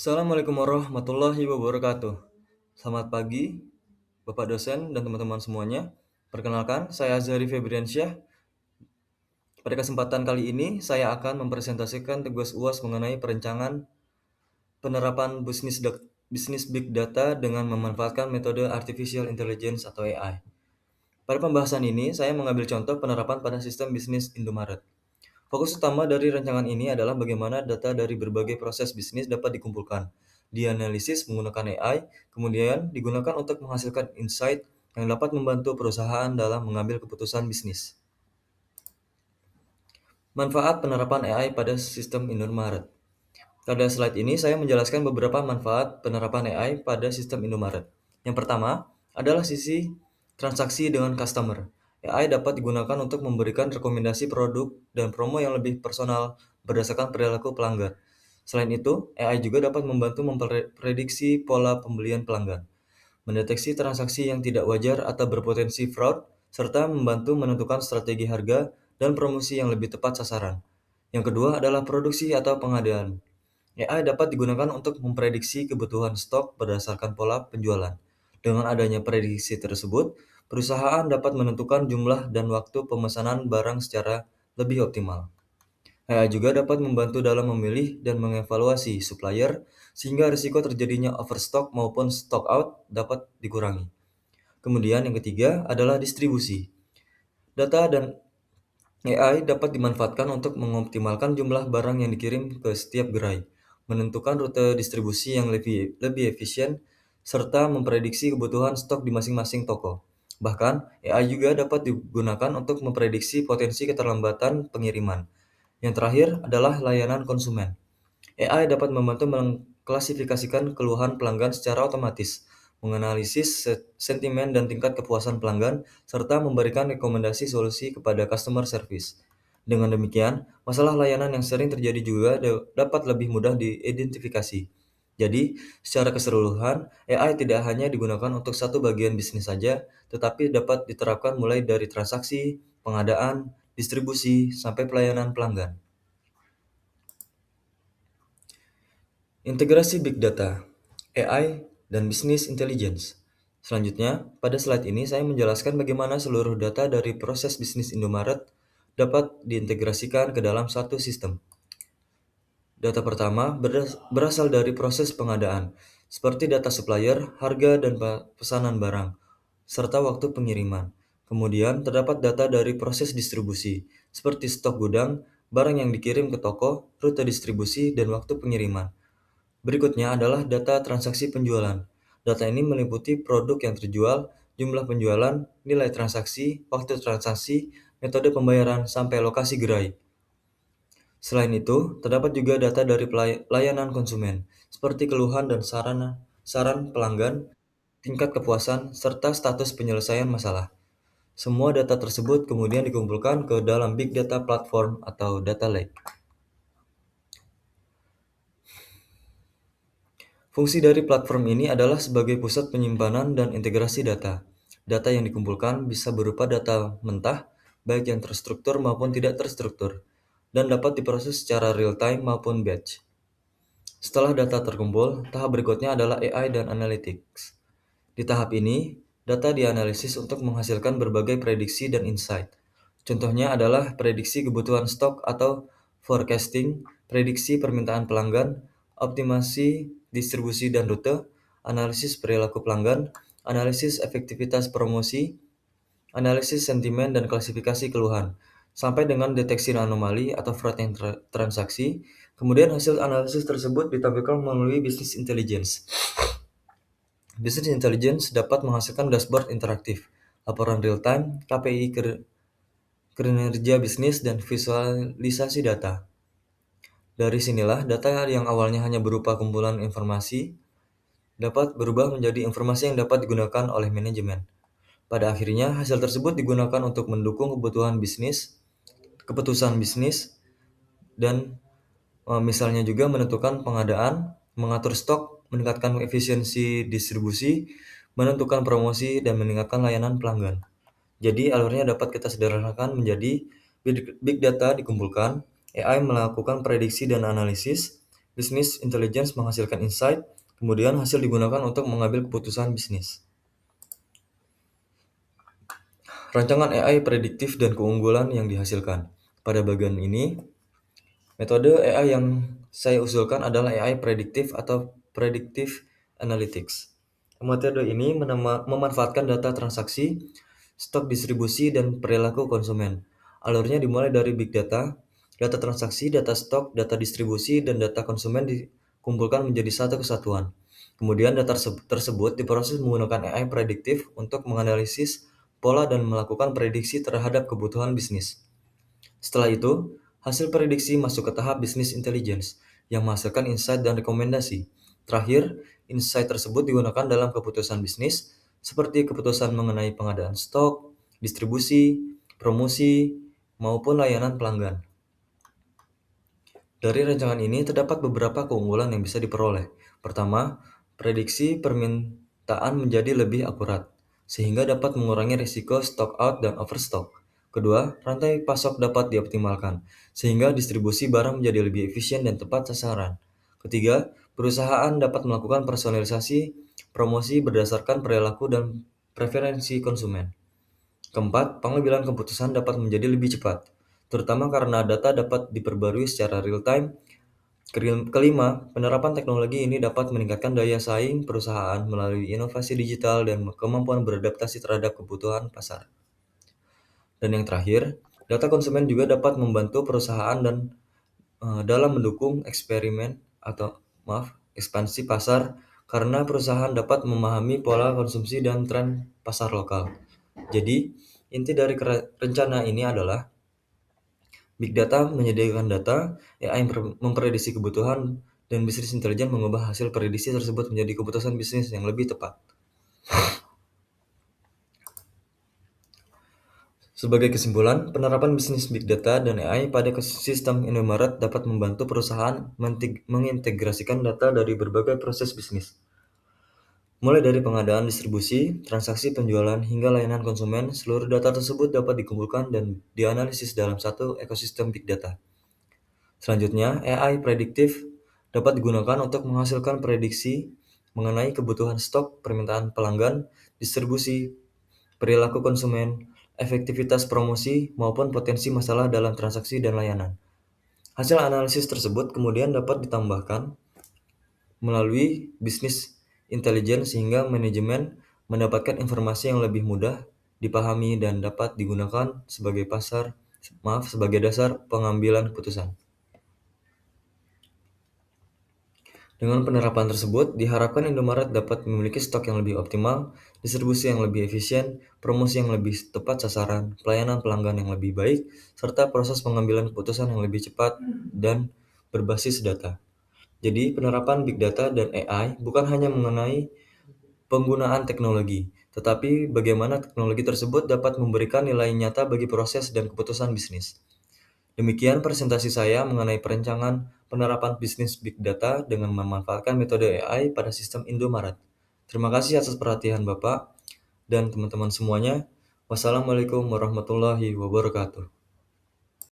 Assalamualaikum warahmatullahi wabarakatuh. Selamat pagi, Bapak dosen dan teman-teman semuanya. Perkenalkan, saya Azhari Febriansyah. Pada kesempatan kali ini, saya akan mempresentasikan tugas UAS mengenai perencanaan penerapan bisnis big data dengan memanfaatkan metode artificial intelligence atau AI. Pada pembahasan ini, saya mengambil contoh penerapan pada sistem bisnis Indomaret. Fokus utama dari rancangan ini adalah bagaimana data dari berbagai proses bisnis dapat dikumpulkan, dianalisis menggunakan AI, kemudian digunakan untuk menghasilkan insight yang dapat membantu perusahaan dalam mengambil keputusan bisnis. Manfaat penerapan AI pada sistem Indomaret. Pada slide ini saya menjelaskan beberapa manfaat penerapan AI pada sistem Indomaret. Yang pertama adalah sisi transaksi dengan customer. AI dapat digunakan untuk memberikan rekomendasi produk dan promo yang lebih personal berdasarkan perilaku pelanggan. Selain itu, AI juga dapat membantu memprediksi pola pembelian pelanggan, mendeteksi transaksi yang tidak wajar atau berpotensi fraud, serta membantu menentukan strategi harga dan promosi yang lebih tepat sasaran. Yang kedua adalah produksi atau pengadaan. AI dapat digunakan untuk memprediksi kebutuhan stok berdasarkan pola penjualan. Dengan adanya prediksi tersebut, perusahaan dapat menentukan jumlah dan waktu pemesanan barang secara lebih optimal. AI juga dapat membantu dalam memilih dan mengevaluasi supplier, sehingga risiko terjadinya overstock maupun stock out dapat dikurangi. Kemudian yang ketiga adalah distribusi. Data dan AI dapat dimanfaatkan untuk mengoptimalkan jumlah barang yang dikirim ke setiap gerai, menentukan rute distribusi yang lebih efisien, serta memprediksi kebutuhan stok di masing-masing toko. Bahkan, AI juga dapat digunakan untuk memprediksi potensi keterlambatan pengiriman. Yang terakhir adalah layanan konsumen. AI dapat membantu mengklasifikasikan keluhan pelanggan secara otomatis, menganalisis sentimen dan tingkat kepuasan pelanggan, serta memberikan rekomendasi solusi kepada customer service. Dengan demikian, masalah layanan yang sering terjadi juga dapat lebih mudah diidentifikasi. Jadi, secara keseluruhan, AI tidak hanya digunakan untuk satu bagian bisnis saja, tetapi dapat diterapkan mulai dari transaksi, pengadaan, distribusi, sampai pelayanan pelanggan. Integrasi Big Data, AI, dan Business Intelligence. Selanjutnya, pada slide ini saya menjelaskan bagaimana seluruh data dari proses bisnis Indomaret dapat diintegrasikan ke dalam satu sistem. Data pertama berasal dari proses pengadaan, seperti data supplier, harga, dan pesanan barang, serta waktu pengiriman. Kemudian terdapat data dari proses distribusi, seperti stok gudang, barang yang dikirim ke toko, rute distribusi, dan waktu pengiriman. Berikutnya adalah data transaksi penjualan. Data ini meliputi produk yang terjual, jumlah penjualan, nilai transaksi, waktu transaksi, metode pembayaran, sampai lokasi gerai. Selain itu, terdapat juga data dari layanan konsumen, seperti keluhan dan saran pelanggan, tingkat kepuasan, serta status penyelesaian masalah. Semua data tersebut kemudian dikumpulkan ke dalam Big Data Platform atau Data Lake. Fungsi dari platform ini adalah sebagai pusat penyimpanan dan integrasi data. Data yang dikumpulkan bisa berupa data mentah, baik yang terstruktur maupun tidak terstruktur, dan dapat diproses secara real-time maupun batch. Setelah data terkumpul, tahap berikutnya adalah AI dan Analytics. Di tahap ini, data dianalisis untuk menghasilkan berbagai prediksi dan insight. Contohnya adalah prediksi kebutuhan stok atau forecasting, prediksi permintaan pelanggan, optimasi distribusi dan rute, analisis perilaku pelanggan, analisis efektivitas promosi, analisis sentimen dan klasifikasi keluhan, sampai dengan deteksi anomali atau fraud yang transaksi. Kemudian hasil analisis tersebut ditampilkan melalui business intelligence. Business intelligence dapat menghasilkan dashboard interaktif, laporan real-time, KPI kinerja bisnis, dan visualisasi data. Dari sinilah data yang awalnya hanya berupa kumpulan informasi dapat berubah menjadi informasi yang dapat digunakan oleh manajemen. Pada akhirnya, hasil tersebut digunakan untuk mendukung keputusan bisnis, dan misalnya juga menentukan pengadaan, mengatur stok, meningkatkan efisiensi distribusi, menentukan promosi, dan meningkatkan layanan pelanggan. Jadi alurnya dapat kita sederhanakan menjadi big data dikumpulkan, AI melakukan prediksi dan analisis, Business intelligence menghasilkan insight, kemudian hasil digunakan untuk mengambil keputusan bisnis. Rancangan AI prediktif dan keunggulan yang dihasilkan. Pada bagian ini, metode AI yang saya usulkan adalah AI prediktif atau predictive analytics. Metode ini memanfaatkan data transaksi, stok distribusi, dan perilaku konsumen. Alurnya dimulai dari big data, data transaksi, data stok, data distribusi, dan data konsumen dikumpulkan menjadi satu kesatuan. Kemudian data tersebut diproses menggunakan AI prediktif untuk menganalisis pola dan melakukan prediksi terhadap kebutuhan bisnis. Setelah itu, hasil prediksi masuk ke tahap business intelligence yang menghasilkan insight dan rekomendasi. Terakhir, insight tersebut digunakan dalam keputusan bisnis seperti keputusan mengenai pengadaan stok, distribusi, promosi, maupun layanan pelanggan. Dari rancangan ini terdapat beberapa keunggulan yang bisa diperoleh. Pertama, prediksi permintaan menjadi lebih akurat, sehingga dapat mengurangi risiko stock out dan overstock. Kedua, rantai pasok dapat dioptimalkan, sehingga distribusi barang menjadi lebih efisien dan tepat sasaran. Ketiga, perusahaan dapat melakukan personalisasi promosi berdasarkan perilaku dan preferensi konsumen. Keempat, pengambilan keputusan dapat menjadi lebih cepat, terutama karena data dapat diperbarui secara real-time. Kelima, penerapan teknologi ini dapat meningkatkan daya saing perusahaan melalui inovasi digital dan kemampuan beradaptasi terhadap kebutuhan pasar. Dan yang terakhir, data konsumen juga dapat membantu perusahaan dan dalam mendukung ekspansi pasar karena perusahaan dapat memahami pola konsumsi dan tren pasar lokal. Jadi, inti dari rencana ini adalah Big Data menyediakan data, AI memprediksi kebutuhan, dan bisnis intelijen mengubah hasil prediksi tersebut menjadi keputusan bisnis yang lebih tepat. Sebagai kesimpulan, penerapan bisnis Big Data dan AI pada sistem Indomaret dapat membantu perusahaan mengintegrasikan data dari berbagai proses bisnis. Mulai dari pengadaan distribusi, transaksi penjualan, hingga layanan konsumen, seluruh data tersebut dapat dikumpulkan dan dianalisis dalam satu ekosistem Big Data. Selanjutnya, AI prediktif dapat digunakan untuk menghasilkan prediksi mengenai kebutuhan stok, permintaan pelanggan, distribusi, perilaku konsumen, efektivitas promosi, maupun potensi masalah dalam transaksi dan layanan. Hasil analisis tersebut kemudian dapat ditambahkan melalui bisnis intelijen sehingga manajemen mendapatkan informasi yang lebih mudah dipahami dan dapat digunakan sebagai dasar pengambilan keputusan. Dengan penerapan tersebut, diharapkan Indomaret dapat memiliki stok yang lebih optimal, distribusi yang lebih efisien, promosi yang lebih tepat sasaran, pelayanan pelanggan yang lebih baik, serta proses pengambilan keputusan yang lebih cepat dan berbasis data. Jadi, penerapan Big Data dan AI bukan hanya mengenai penggunaan teknologi, tetapi bagaimana teknologi tersebut dapat memberikan nilai nyata bagi proses dan keputusan bisnis. Demikian presentasi saya mengenai perencanaan penerapan bisnis Big Data dengan memanfaatkan metode AI pada sistem Indomaret. Terima kasih atas perhatian Bapak dan teman-teman semuanya. Wassalamualaikum warahmatullahi wabarakatuh.